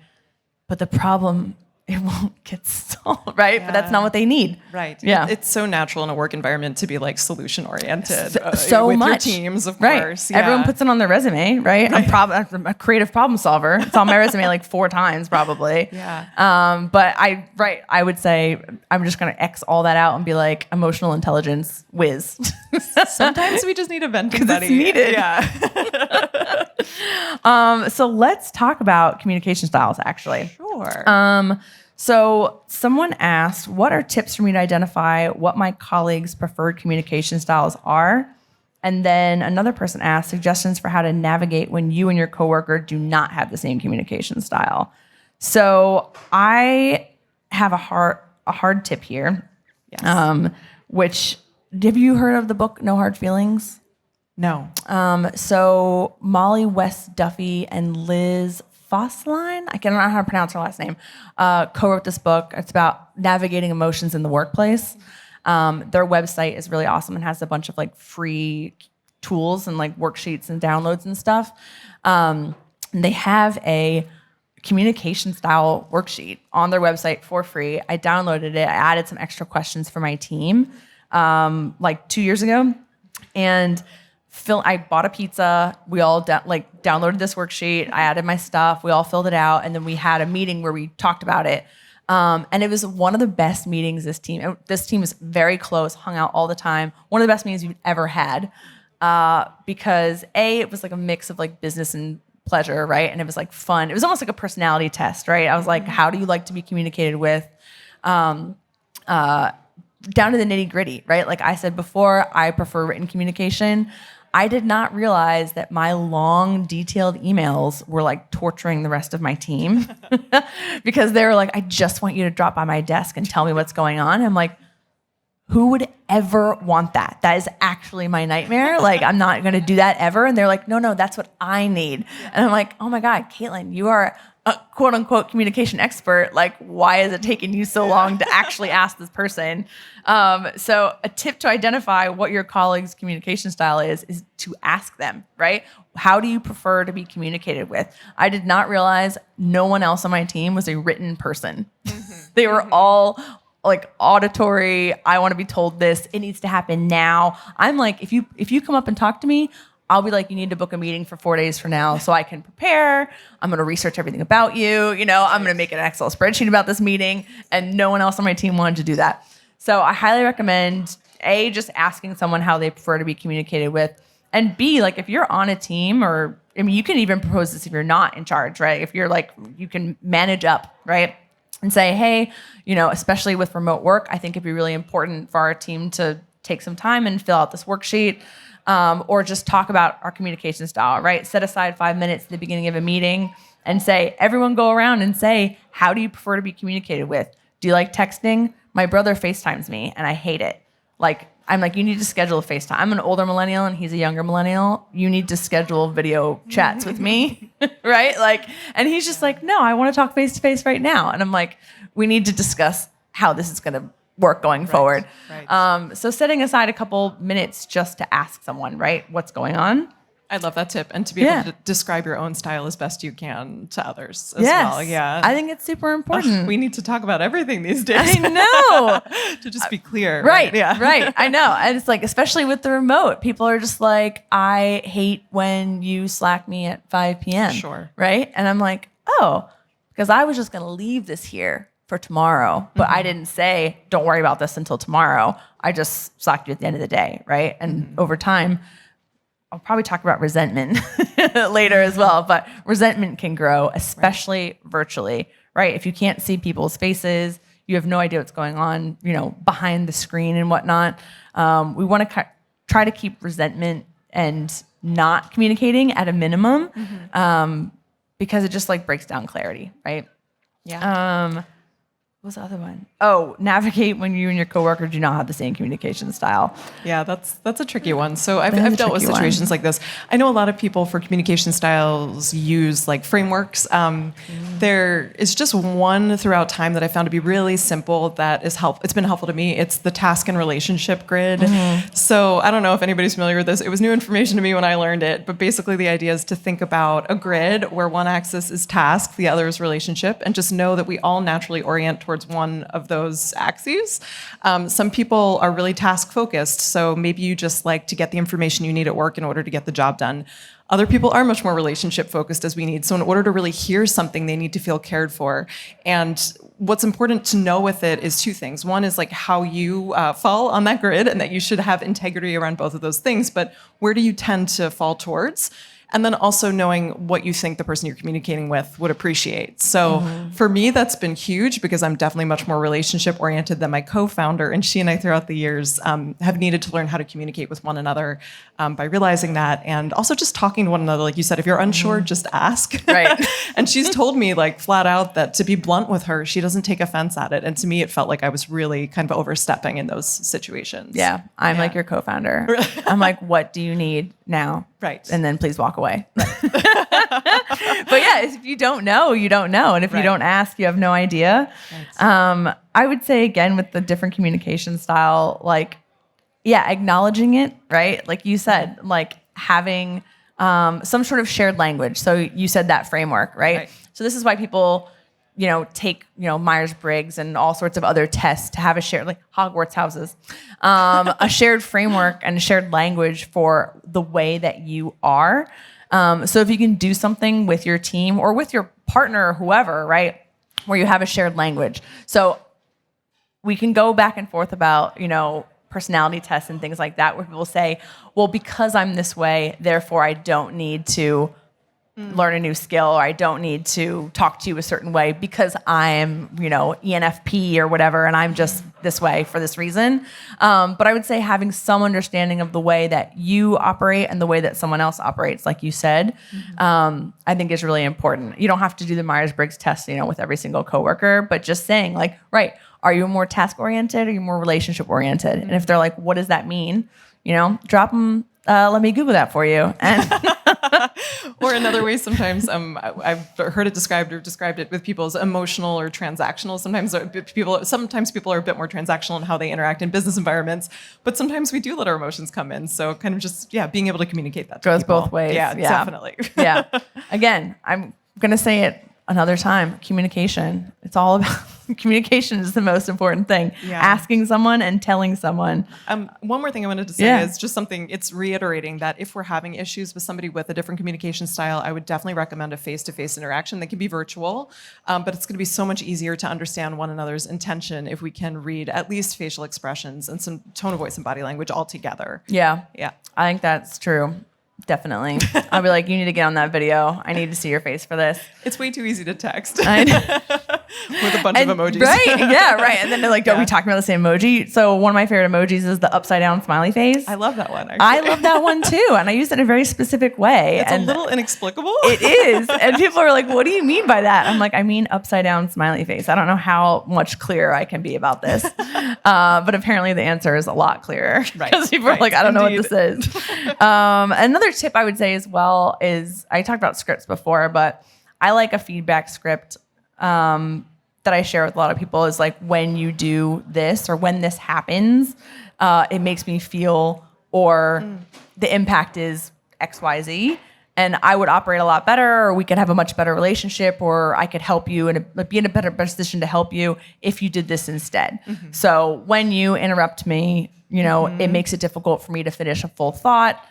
but the problem, it won't get solved, right? Yeah. But that's not what they need. Right. Yeah. It's so natural in a work environment to be like solution oriented. So with much. Your teams, of right. course. Yeah. Everyone puts it on their resume, right? I'm a creative problem solver. It's on my resume like 4 times probably. Yeah. But I would say I'm just going to X all that out and be like emotional intelligence whiz. Sometimes we just need a venting buddy. It's needed. Yeah. So let's talk about communication styles actually. Sure. So someone asked, what are tips for me to identify what my colleagues' preferred communication styles are And then another person asked suggestions for how to navigate when you and your coworker do not have the same communication style. So I have a hard tip here. Yes. Which, have you heard of the book No Hard Feelings? No. So Molly West Duffy and Liz Fossline, I don't know how to pronounce her last name, co-wrote this book. It's about navigating emotions in the workplace. Their website is really awesome and has a bunch of like free tools and like worksheets and downloads and stuff. And they have a communication style worksheet on their website for free. I downloaded it. I added some extra questions for my team like 2 years ago. And I bought a pizza. We all downloaded this worksheet. I added my stuff. We all filled it out. And then we had a meeting where we talked about it. And it was one of the best meetings this team is very close, hung out all the time. One of the best meetings we've ever had. Because it was like a mix of like business and pleasure, right? And it was like fun. It was almost like a personality test, right? I was like, how do you like to be communicated with? Down to the nitty gritty, right? Like I said before, I prefer written communication. I did not realize that my long, detailed emails were like torturing the rest of my team because they were like, I just want you to drop by my desk and tell me what's going on. I'm like, who would ever want that? That is actually my nightmare. Like, I'm not going to do that ever. And they're like, no, that's what I need. And I'm like, oh my God, Caitlin, you are a quote unquote communication expert. Like, why is it taking you so long to actually ask this person? So a tip to identify what your colleague's communication style is to ask them, right? How do you prefer to be communicated with? I did not realize no one else on my team was a written person. They were all like auditory. I want to be told this. It needs to happen now. I'm like, if you come up and talk to me, I'll be like, you need to book a meeting for 4 days from now so I can prepare. I'm going to research everything about you. You know, I'm going to make an Excel spreadsheet about this meeting. And no one else on my team wanted to do that. So I highly recommend just asking someone how they prefer to be communicated with. And B, like if you're on a team you can even propose this if you're not in charge, right? If you're like, you can manage up, right? And say, hey, especially with remote work, I think it'd be really important for our team to take some time and fill out this worksheet. Or just talk about our communication style, right? Set aside 5 minutes at the beginning of a meeting and say, everyone go around and say, how do you prefer to be communicated with? Do you like texting? My brother FaceTimes me and I hate it. I'm like, you need to schedule a FaceTime. I'm an older millennial and he's a younger millennial. You need to schedule video chats with me, right? And he's just like, no, I want to talk face to face right now. And I'm like, we need to discuss how this is going to work going forward. Right. So setting aside a couple minutes just to ask someone, right, what's going on. I love that tip. And to be able to describe your own style as best you can to others as well. Yeah. I think it's super important. We need to talk about everything these days. I know. To just be clear. Right. Yeah. Right. I know. And it's like, especially with the remote, people are just like, I hate when you Slack me at 5 p.m. Sure. Right. And I'm like, oh, because I was just going to leave this here for tomorrow, but I didn't say, don't worry about this until tomorrow. I just Slacked you at the end of the day. Right. And over time, I'll probably talk about resentment later as well, but resentment can grow, especially virtually, right? If you can't see people's faces, you have no idea what's going on, behind the screen and whatnot. We want to try to keep resentment and not communicating at a minimum, because it just breaks down clarity, right? Yeah. What was the other one? Oh, navigate when you and your coworker do not have the same communication style. Yeah, that's a tricky one. So I've dealt with situations like this. I know a lot of people for communication styles use frameworks. There is just one throughout time that I found to be really simple that is helpful. It's been helpful to me. It's the task and relationship grid. So I don't know if anybody's familiar with this. It was new information to me when I learned it, but basically the idea is to think about a grid where one axis is task, the other is relationship, and just know that we all naturally orient towards one of those axes. Some people are really task focused, so maybe you just like to get the information you need at work in order to get the job done. Other people are much more relationship focused as we need. So in order to really hear something, they need to feel cared for. And what's important to know with it is two things. One is how you fall on that grid and that you should have integrity around both of those things. But where do you tend to fall towards? And then also knowing what you think the person you're communicating with would appreciate. So for me, that's been huge because I'm definitely much more relationship oriented than my co-founder. And she and I throughout the years have needed to learn how to communicate with one another by realizing that. And also just talking to one another. Like you said, if you're unsure, just ask. Right. And she's told me like flat out that to be blunt with her, she doesn't take offense at it. And to me, it felt like I was really kind of overstepping in those situations. Yeah. I'm like your co-founder. I'm like, what do you need now? Right. And then please walk away. Right. But yeah, if you don't know, you don't know. And if you don't ask, you have no idea. Right. I would say again, with the different communication style, like, yeah, acknowledging it, right? Like you said, like having some sort of shared language. So you said that framework, right? So this is why people, take, Myers-Briggs and all sorts of other tests to have a shared, like Hogwarts houses, a shared framework and a shared language for the way that you are. So if you can do something with your team or with your partner or whoever, right, where you have a shared language. So we can go back and forth about, personality tests and things like that, where people say, well, because I'm this way, therefore I don't need to learn a new skill, or I don't need to talk to you a certain way because I'm, ENFP or whatever, and I'm just this way for this reason. But I would say having some understanding of the way that you operate and the way that someone else operates, like you said, I think is really important. You don't have to do the Myers-Briggs test, with every single coworker, but just saying like, right, are you more task-oriented or are you more relationship-oriented? And if they're like, what does that mean? Drop them, let me Google that for you. And or another way, sometimes I've heard it described it with people as emotional or transactional. Sometimes people are a bit more transactional in how they interact in business environments, but sometimes we do let our emotions come in. So kind of just, being able to communicate that to goes people. both ways. Yeah, definitely. Yeah. Again, I'm going to say it another time, communication. It's all about communication is the most important thing. Yeah. Asking someone and telling someone. One more thing I wanted to say is just something, it's reiterating that if we're having issues with somebody with a different communication style, I would definitely recommend a face-to-face interaction that can be virtual, but it's going to be so much easier to understand one another's intention if we can read at least facial expressions and some tone of voice and body language all together. Yeah. I think that's true. Definitely. I'll be like, you need to get on that video. I need to see your face for this. It's way too easy to text. I know. With a bunch of emojis. Right. Yeah, right. And then they're like, are we talking about the same emoji? So one of my favorite emojis is the upside down smiley face. I love that one, actually. I love that one too. And I use it in a very specific way. It's a little inexplicable. It is. And people are like, what do you mean by that? I'm like, I mean upside down smiley face. I don't know how much clearer I can be about this. But apparently the answer is a lot clearer. Right. Because people are like, I don't know what this is. Another tip I would say as well is, I talked about scripts before, but I like a feedback script that I share with a lot of people is like, when you do this or when this happens, it makes me feel, or the impact is XYZ, and I would operate a lot better, or we could have a much better relationship, or I could help you and be in a better position to help you if you did this instead. So when you interrupt me, it makes it difficult for me to finish a full thought.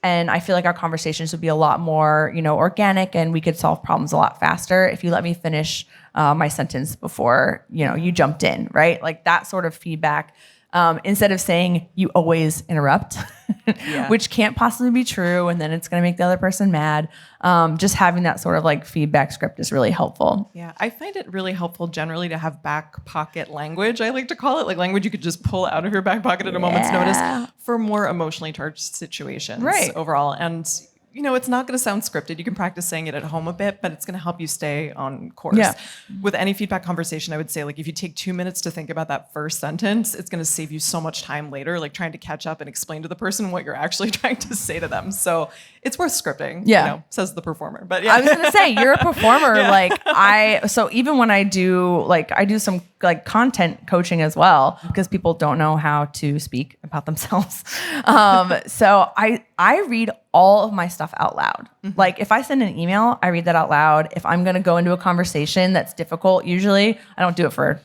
And I feel like our conversations would be a lot more, organic, and we could solve problems a lot faster if you let me finish my sentence before, you jumped in, right? Like that sort of feedback. Instead of saying you always interrupt, which can't possibly be true, and then it's going to make the other person mad. Just having that sort of like feedback script is really helpful. Yeah, I find it really helpful generally to have back pocket language. I like to call it, like language you could just pull out of your back pocket at a moment's notice for more emotionally charged situations overall. And it's not going to sound scripted. You can practice saying it at home a bit, but it's going to help you stay on course. Yeah. With any feedback conversation, I would say, like, if you take 2 minutes to think about that first sentence, it's going to save you so much time later, like trying to catch up and explain to the person what you're actually trying to say to them. So it's worth scripting, says the performer. But yeah. I was going to say, you're a performer. So even when I do some like content coaching as well, because people don't know how to speak about themselves. So I read all of my stuff out loud. Like if I send an email, I read that out loud. If I'm going to go into a conversation that's difficult, usually I don't do it for,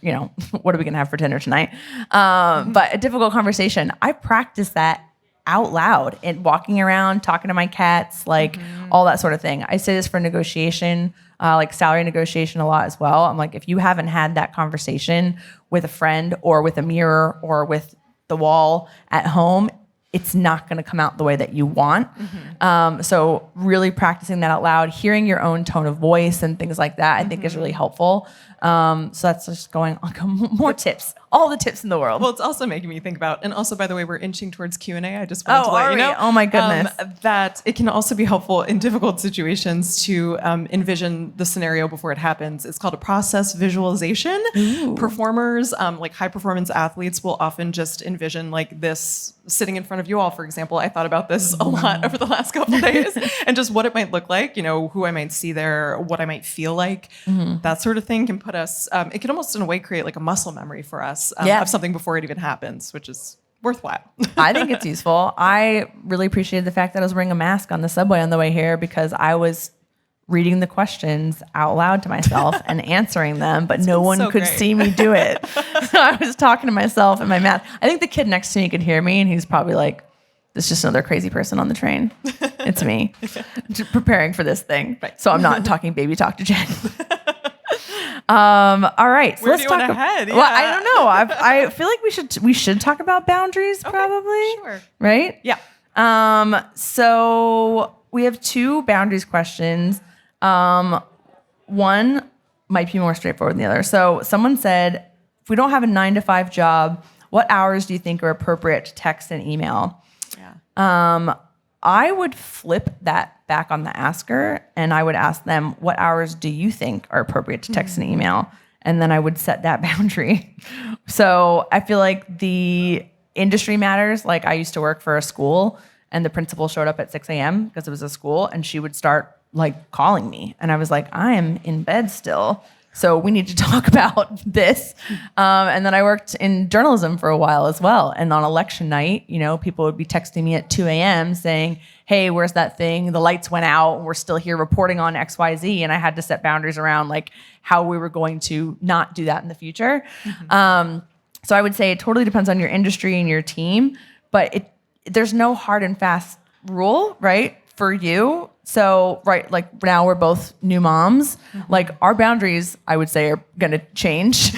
what are we going to have for dinner tonight? But a difficult conversation, I practice that out loud and walking around, talking to my cats, like all that sort of thing. I say this for negotiation, like salary negotiation a lot as well. I'm like, if you haven't had that conversation with a friend or with a mirror or with the wall at home, it's not going to come out the way that you want. So really practicing that out loud, hearing your own tone of voice and things like that, I think is really helpful. So that's just going on. More tips, all the tips in the world. Well, it's also making me think about, and also, by the way, we're inching towards Q&A. I just wanted to let you know. Oh my goodness. That it can also be helpful in difficult situations to envision the scenario before it happens. It's called a process visualization. Ooh. Performers, like high performance athletes, will often just envision like this sitting in front of you all, for example. I thought about this a lot over the last couple of days and just what it might look like, who I might see there, what I might feel like. That sort of thing can put us, it can almost in a way create like a muscle memory for us of something before it even happens, which is worthwhile. I think it's useful. I really appreciated the fact that I was wearing a mask on the subway on the way here because I was reading the questions out loud to myself and answering them, but no one could see me do it. So I was talking to myself in my mask. I think the kid next to me could hear me and he's probably like, "There's just another crazy person on the train. It's me preparing for this thing." Right. So I'm not talking baby talk to Jen. All right. So where do you want to head? Yeah. Well, I don't know. I feel like we should talk about boundaries probably. Sure. Right? Yeah. So we have 2 boundaries questions. One might be more straightforward than the other. So someone said, if we don't have a 9-to-5 job, what hours do you think are appropriate to text and email? Yeah. I would flip that back on the asker and I would ask them, what hours do you think are appropriate to text and email? And then I would set that boundary. So I feel like the industry matters. Like I used to work for a school and the principal showed up at 6 a.m. because it was a school and she would start like calling me. And I was like, I am in bed still. So we need to talk about this. And then I worked in journalism for a while as well. And on election night, people would be texting me at 2 a.m. saying, "Hey, where's that thing? The lights went out and we're still here reporting on XYZ." And I had to set boundaries around like how we were going to not do that in the future. So I would say it totally depends on your industry and your team, but there's no hard and fast rule, right, for you. So, right, like now we're both new moms. Like our boundaries, I would say, are going to change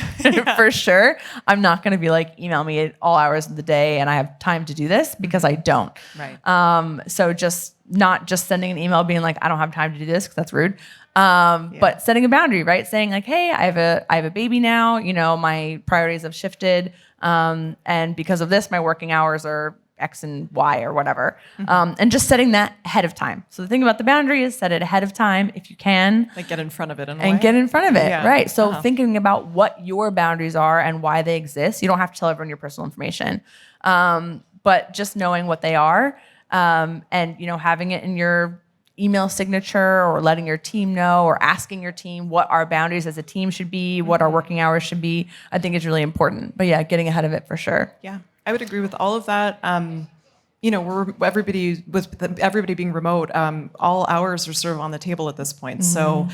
for sure. I'm not going to be like, email me at all hours of the day and I have time to do this because I don't. Right. So just not just sending an email being like, I don't have time to do this because that's rude. But setting a boundary, right? Saying like, hey, I have a baby now, my priorities have shifted. And because of this, my working hours are X and Y or whatever. And just setting that ahead of time. So the thing about the boundary is set it ahead of time if you can. Like get in front of it get in front of it, right? So thinking about what your boundaries are and why they exist. You don't have to tell everyone your personal information. But just knowing what they are and, having it in your email signature or letting your team know or asking your team what our boundaries as a team should be, what our working hours should be, I think is really important. But yeah, getting ahead of it for sure. Yeah. I would agree with all of that. Everybody being remote, all hours are sort of on the table at this point. So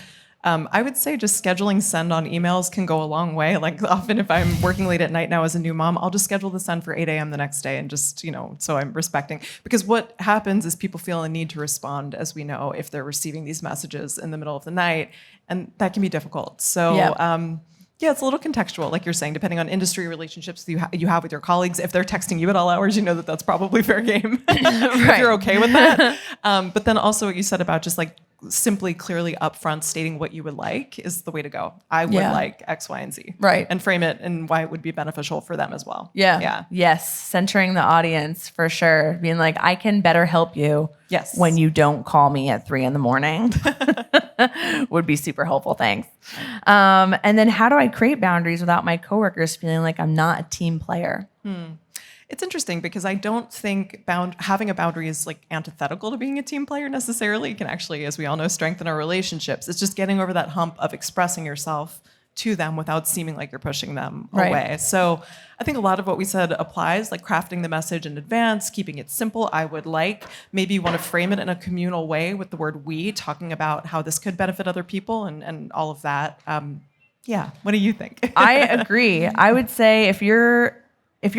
I would say just scheduling send on emails can go a long way. Like often if I'm working late at night now as a new mom, I'll just schedule the send for 8 a.m. the next day and just, so I'm respecting. Because what happens is people feel a need to respond, as we know, if they're receiving these messages in the middle of the night. And that can be difficult. So yeah, it's a little contextual, like you're saying, depending on industry relationships you have with your colleagues. If they're texting you at all hours, that's probably fair game. If you're okay with that. But then also what you said about just like simply clearly upfront stating what you would like is the way to go. I would like X, Y, and Z. Right. And frame it and why it would be beneficial for them as well. Yeah. Yes. Centering the audience for sure. Being like, I can better help you when you don't call me at 3 a.m. would be super helpful. Thanks. And then how do I create boundaries without my coworkers feeling like I'm not a team player? It's interesting because I don't think having a boundary is like antithetical to being a team player necessarily. It can actually, as we all know, strengthen our relationships. It's just getting over that hump of expressing yourself to them without seeming like you're pushing them away. So I think a lot of what we said applies, like crafting the message in advance, keeping it simple. I would like, maybe you want to frame it in a communal way with the word we, talking about how this could benefit other people and all of that. What do you think? I agree. I would say if your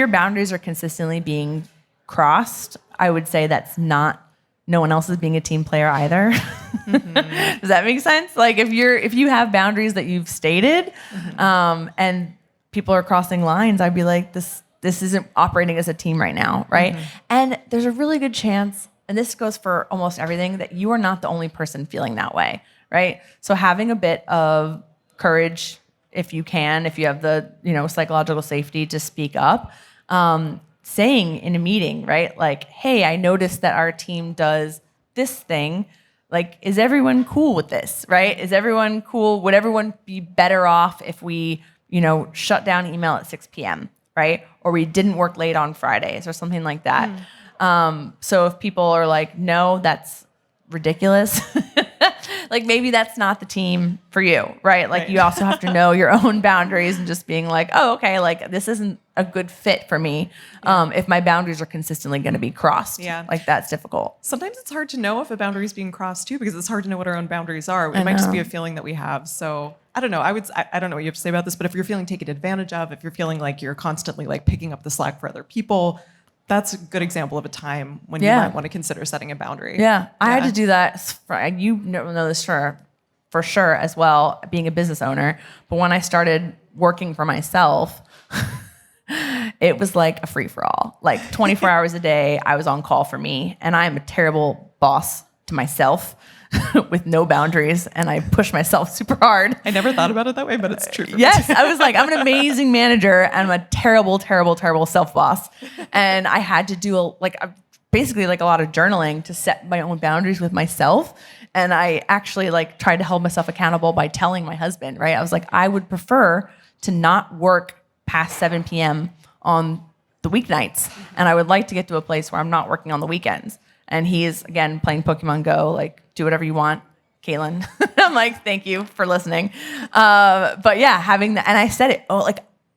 boundaries are consistently being crossed, I would say that's no one else is being a team player either. Does that make sense? Like if you have boundaries that you've stated, and people are crossing lines, I'd be like, this this isn't operating as a team right now, right? And there's a really good chance, and this goes for almost everything, that you are not the only person feeling that way, right? So having a bit of courage, if you have the, psychological safety to speak up, saying in a meeting, right? Like, hey, I noticed that our team does this thing. Like, is everyone cool with this, right? Is everyone cool? Would everyone be better off if we, shut down email at 6 p.m., right? Or we didn't work late on Fridays or something like that. So if people are like, no, that's ridiculous, like maybe that's not the team for you, right? Like you also have to know your own boundaries and just being like, oh, okay, like this isn't a good fit for me. If my boundaries are consistently going to be crossed, like that's difficult. Sometimes it's hard to know if a boundary is being crossed too, because it's hard to know what our own boundaries are. It might just be a feeling that we have. So I don't know. I don't know what you have to say about this, but if you're feeling taken advantage of, if you're feeling like you're constantly like picking up the slack for other people, that's a good example of a time when you might want to consider setting a boundary. Yeah. I had to do that. You know this for sure as well, being a business owner. But when I started working for myself, it was like a free for all. Like 24 hours a day, I was on call for me. And I'm a terrible boss to myself with no boundaries. And I push myself super hard. I never thought about it that way, but it's true. Yes. I was like, I'm an amazing manager and I'm a terrible, terrible, terrible self boss. And I had to do basically a lot of journaling to set my own boundaries with myself. And I actually tried to hold myself accountable by telling my husband, right? I was like, I would prefer to not work past 7 p.m. on the weeknights. And I would like to get to a place where I'm not working on the weekends. And he's, again, playing Pokemon Go, do whatever you want, Caitlin. I'm like, thank you for listening. But yeah, having that, and I said it,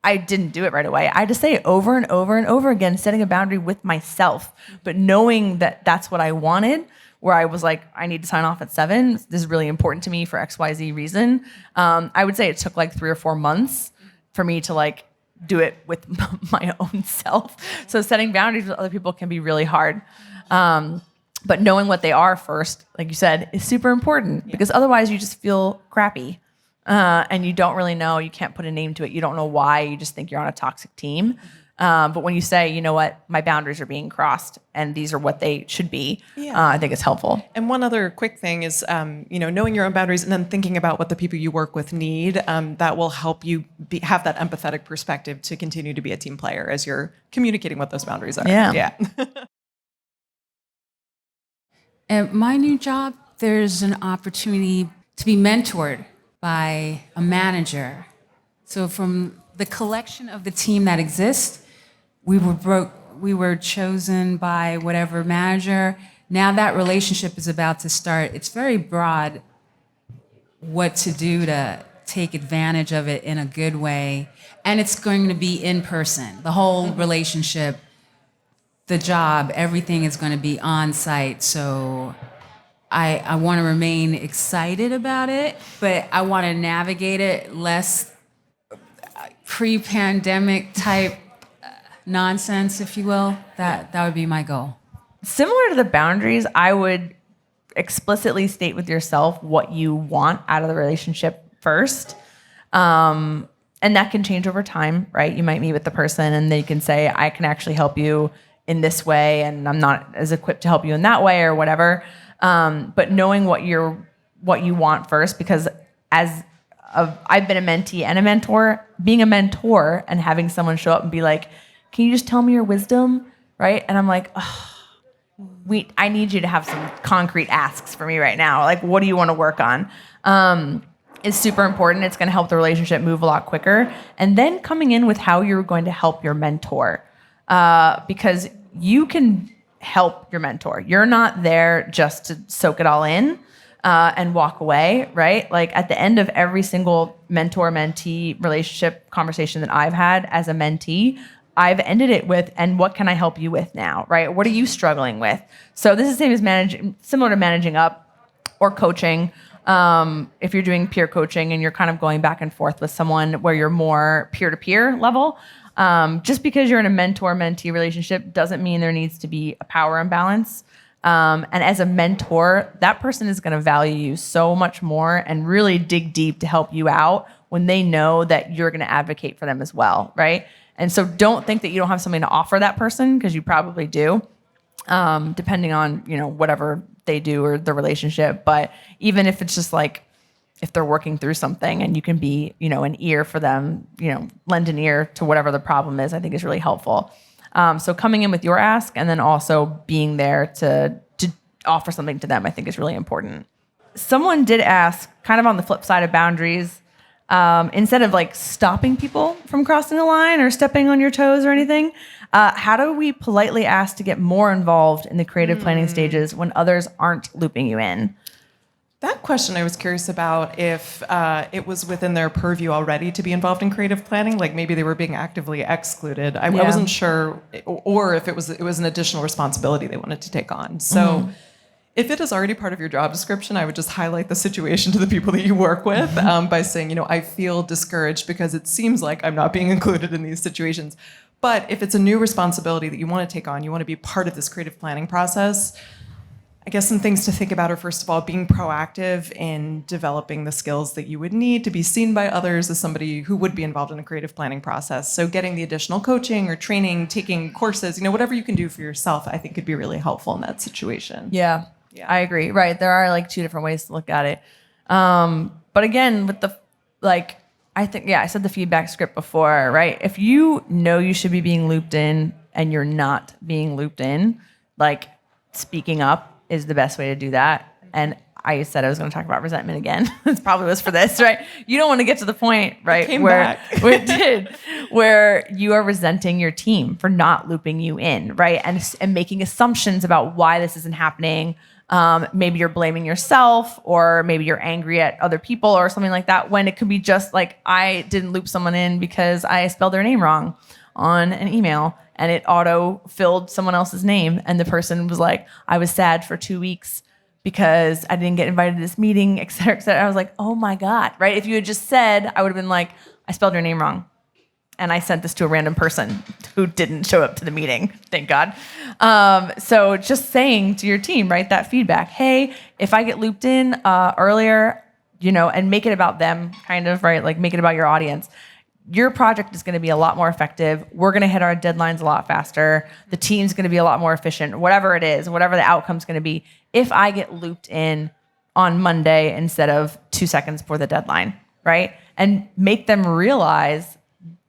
I didn't do it right away. I had to say it over and over and over again, setting a boundary with myself, but knowing that that's what I wanted, where I was like, I need to sign off at 7. This is really important to me for XYZ reason. I would say it took 3 or 4 months for me to do it with my own self. So setting boundaries with other people can be really hard. But knowing what they are first, like you said, is super important because otherwise you just feel crappy. And you don't really know, you can't put a name to it. You don't know why, you just think you're on a toxic team. But when you say, you know what, my boundaries are being crossed and these are what they should be, I think it's helpful. And one other quick thing is, knowing your own boundaries and then thinking about what the people you work with need, that will help you have that empathetic perspective to continue to be a team player as you're communicating what those boundaries are. Yeah. At my new job, there's an opportunity to be mentored by a manager. So from the collection of the team that exists, we were chosen by whatever manager. Now that relationship is about to start. It's very broad what to do to take advantage of it in a good way. And it's going to be in person. The whole relationship, the job, everything is going to be on site. So I want to remain excited about it, but I want to navigate it less pre-pandemic type nonsense, if you will. That would be my goal. Similar to the boundaries, I would explicitly state with yourself what you want out of the relationship first. And that can change over time, right? You might meet with the person and they can say, I can actually help you in this way and I'm not as equipped to help you in that way or whatever. But knowing what you want first, because I've been a mentee and a mentor, being a mentor and having someone show up and be like, can you just tell me your wisdom, right? And I'm like, I need you to have some concrete asks for me right now. What do you want to work on? Is super important. It's going to help the relationship move a lot quicker. And then coming in with how you're going to help your mentor, because you can help your mentor. You're not there just to soak it all in and walk away, right? At the end of every single mentor-mentee relationship conversation that I've had as a mentee, I've ended it with, and what can I help you with now, right? What are you struggling with? So this is the same as similar to managing up or coaching. If you're doing peer coaching and you're kind of going back and forth with someone where you're more peer-to-peer level, just because you're in a mentor-mentee relationship doesn't mean there needs to be a power imbalance. And as a mentor, that person is going to value you so much more and really dig deep to help you out when they know that you're going to advocate for them as well, right? And so don't think that you don't have something to offer that person, because you probably do, depending on, whatever they do or the relationship. But even if it's just like, if they're working through something and you can be, an ear for them, lend an ear to whatever the problem is, I think is really helpful. So coming in with your ask and then also being there to offer something to them, I think is really important. Someone did ask, kind of on the flip side of boundaries, instead of like stopping people from crossing the line or stepping on your toes or anything, how do we politely ask to get more involved in the creative planning stages when others aren't looping you in? That question I was curious about, if it was within their purview already to be involved in creative planning, like maybe they were being actively excluded. I wasn't sure, or if it was an additional responsibility they wanted to take on. So if it is already part of your job description, I would just highlight the situation to the people that you work with by saying, I feel discouraged because it seems like I'm not being included in these situations. But if it's a new responsibility that you want to take on, you want to be part of this creative planning process, I guess some things to think about are, first of all, being proactive in developing the skills that you would need to be seen by others as somebody who would be involved in a creative planning process. So getting the additional coaching or training, taking courses, whatever you can do for yourself, I think could be really helpful in that situation. Yeah, I agree. Right. There are like two different ways to look at it. But again, with the, I think, I said the feedback script before, right? If you know you should be being looped in and you're not being looped in, speaking up is the best way to do that. And I said I was going to talk about resentment again. It probably was for this, right? You don't want to get to the point, right, where it did, where you are resenting your team for not looping you in, right? And making assumptions about why this isn't happening. Maybe you're blaming yourself, or maybe you're angry at other people or something like that, when it could be just like, I didn't loop someone in because I spelled their name wrong on an email and it auto-filled someone else's name. And the person was like, I was sad for 2 weeks because I didn't get invited to this meeting, et cetera, et cetera. I was like, oh my God, right? If you had just said, I would have been like, I spelled your name wrong. And I sent this to a random person who didn't show up to the meeting, thank God. So just saying to your team, right, that feedback, hey, if I get looped in earlier, and make it about them, kind of, right? Like make it about your audience. Your project is going to be a lot more effective. We're going to hit our deadlines a lot faster. The team's going to be a lot more efficient, whatever it is, whatever the outcome's going to be, if I get looped in on Monday instead of 2 seconds before the deadline, right? And make them realize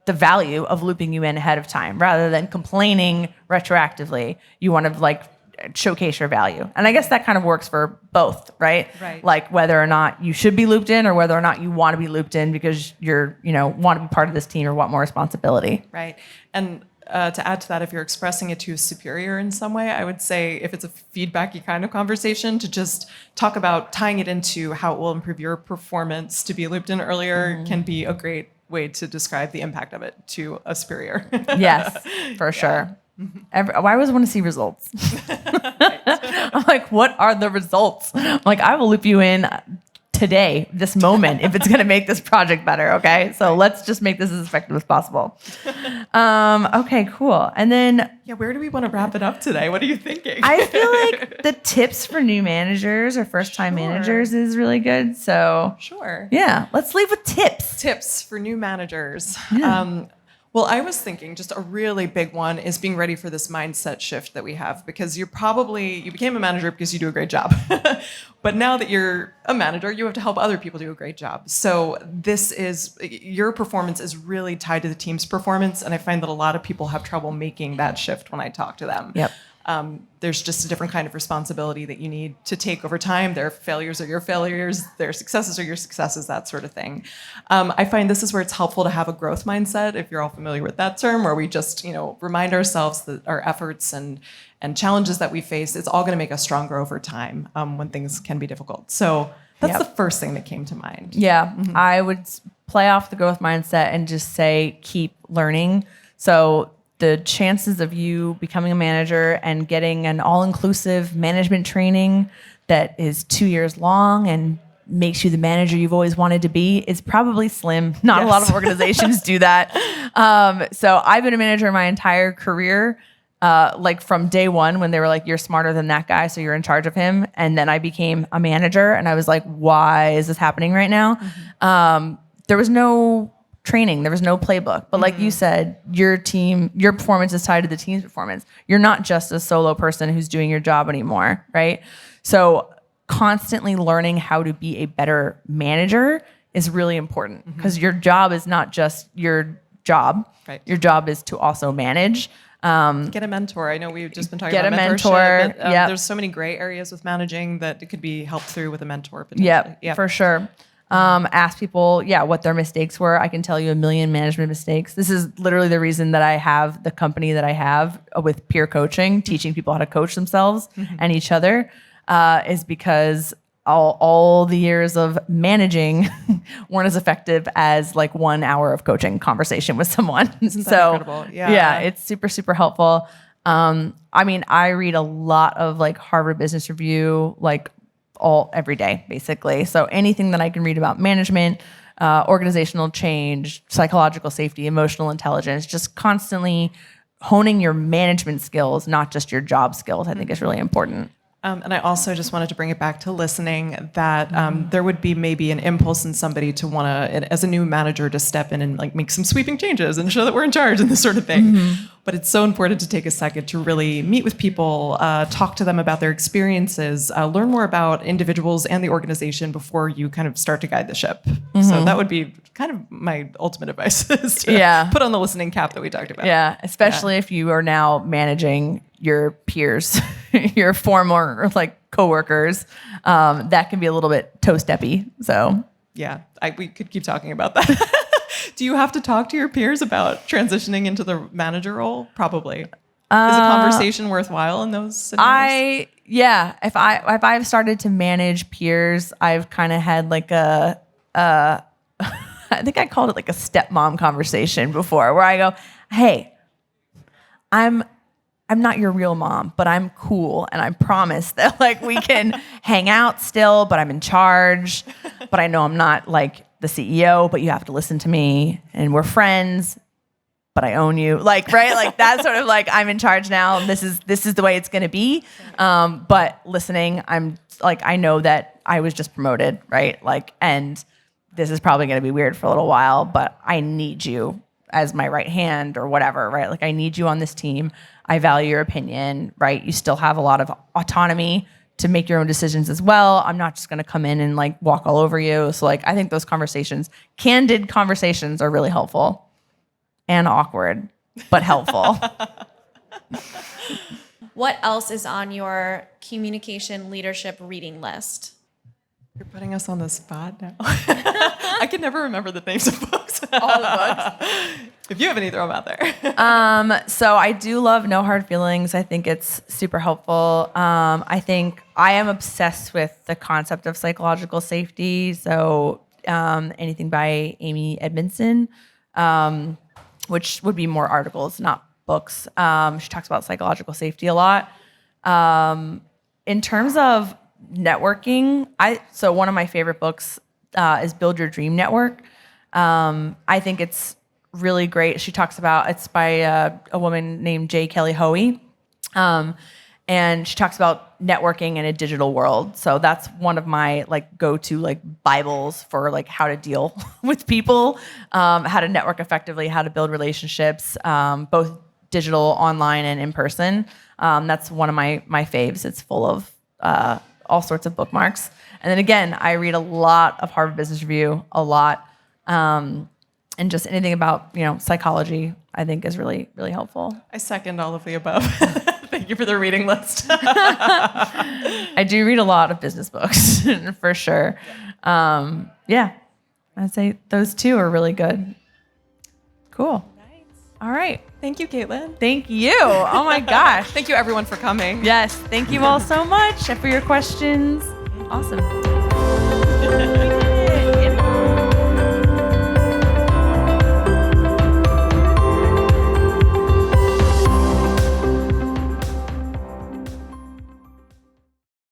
the value of looping you in ahead of time rather than complaining retroactively. You want to showcase your value. And I guess that kind of works for both, right? Right. Like whether or not you should be looped in or whether or not you want to be looped in because you're, want to be part of this team or want more responsibility. Right. And to add to that, if you're expressing it to a superior in some way, I would say if it's a feedbacky kind of conversation, to just talk about tying it into how it will improve your performance. To be looped in earlier can be a great way to describe the impact of it to a superior. Yes, for sure. I always want to see results. I'm like, what are the results? I'm like, I will loop you in today, this moment, if it's going to make this project better. Okay. So let's just make this as effective as possible. Okay, cool. And then, where do we want to wrap it up today? What are you thinking? I feel like the tips for new managers or first-time managers is really good. So let's leave with tips. Tips for new managers. Yeah. Well, I was thinking just a really big one is being ready for this mindset shift that we have, because you became a manager because you do a great job. But now that you're a manager, you have to help other people do a great job. So your performance is really tied to the team's performance. And I find that a lot of people have trouble making that shift when I talk to them. Yep. There's just a different kind of responsibility that you need to take over time. Their failures are your failures, their successes are your successes, that sort of thing. I find this is where it's helpful to have a growth mindset, if you're all familiar with that term, where we just, remind ourselves that our efforts and challenges that we face, it's all going to make us stronger over time when things can be difficult. So that's the first thing that came to mind. Yeah, I would play off the growth mindset and just say, keep learning. So the chances of you becoming a manager and getting an all-inclusive management training that is 2 years long and makes you the manager you've always wanted to be is probably slim. Not a lot of organizations do that. So I've been a manager my entire career, from day one when they were like, you're smarter than that guy, so you're in charge of him. And then I became a manager and I was like, why is this happening right now? There was no training. There was no playbook. But like you said, your performance is tied to the team's performance. You're not just a solo person who's doing your job anymore, right? So constantly learning how to be a better manager is really important because your job is not just your job. Right. Your job is to also manage. Get a mentor. I know we've just been talking about mentorship. Mentor. But, there's so many gray areas with managing that it could be helped through with a mentor potentially. Yep, for sure. Ask people, what their mistakes were. I can tell you a million management mistakes. This is literally the reason that I have the company that I have with peer coaching, teaching people how to coach themselves and each other, is because all the years of managing weren't as effective as like 1 hour of coaching conversation with someone. Isn't that incredible? Yeah, it's super, super helpful. I mean, I read a lot of like Harvard Business Review, like every day, basically. So anything that I can read about management, organizational change, psychological safety, emotional intelligence, just constantly honing your management skills, not just your job skills, I think is really important. And I also just wanted to bring it back to listening, that there would be maybe an impulse in somebody to want to, as a new manager, to step in and like make some sweeping changes and show that we're in charge and this sort of thing. But it's so important to take a second to really meet with people, talk to them about their experiences, learn more about individuals and the organization before you kind of start to guide the ship. So that would be kind of my ultimate advice, is to put on the listening cap that we talked about. Yeah, especially if you are now managing your peers, your former like coworkers, that can be a little bit toe-steppy. So yeah, we could keep talking about that. Do you have to talk to your peers about transitioning into the manager role? Probably. Is a conversation worthwhile in those scenarios? If I've started to manage peers, I've kind of had like I think I called it like a stepmom conversation before, where I go, hey, I'm not your real mom, but I'm cool. And I promise that like we can hang out still, but I'm in charge. But I know I'm not like the CEO, but you have to listen to me, and we're friends, but I own you. Like, right? Like that's sort of like, I'm in charge now. And this is the way it's going to be. But listening, I'm like, I know that I was just promoted, right? Like, and this is probably going to be weird for a little while, but I need you as my right hand or whatever, right? Like I need you on this team. I value your opinion, right? You still have a lot of autonomy to make your own decisions as well. I'm not just going to come in and like walk all over you. So like, I think those conversations, candid conversations, are really helpful and awkward, but helpful. What else is on your communication leadership reading list? You're putting us on the spot now. I can never remember the names of books. All the books. If you have any, throw them out there. So I do love No Hard Feelings. I think it's super helpful. I think I am obsessed with the concept of psychological safety. So anything by Amy Edmondson, which would be more articles, not books. She talks about psychological safety a lot. In terms of networking, so one of my favorite books is Build Your Dream Network. I think it's really great. She talks about, it's by a woman named J. Kelly Hoey. And she talks about networking in a digital world. So that's one of my like go-to like Bibles for like how to deal with people, how to network effectively, how to build relationships, both digital, online, and in person. That's one of my faves. It's full of all sorts of bookmarks. And then again, I read a lot of Harvard Business Review, a lot. And just anything about, psychology, I think is really, really helpful. I second all of the above. Thank you for the reading list. I do read a lot of business books, for sure. I'd say those two are really good. Cool. Nice. All right. Thank you, Caitlin. Thank you. Oh my gosh. Thank you, everyone, for coming. Yes. Thank you all so much for your questions. Awesome.